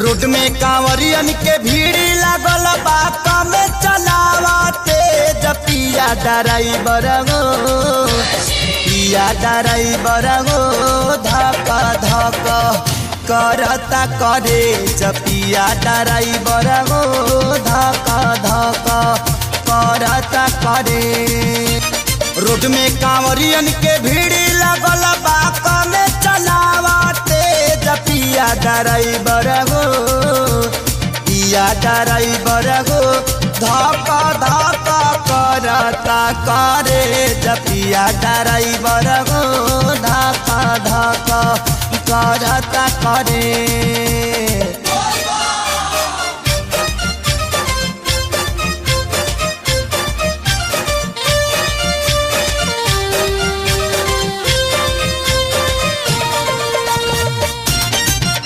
Road में कांवरियन के भीड़ लागल बात में चलावते पिया ड्राइवर गो पिया ड्राइवर गो धक धक करता करे पिया ड्राइवर गो धक धक करता करे। रोड में कांवरियन के भीड़ लागल बात में चलावते पिया ड्राइवर गो पिया ड्राइवर गो धक धक करता करे पिया ड्राइवर गो धक धक करता करे।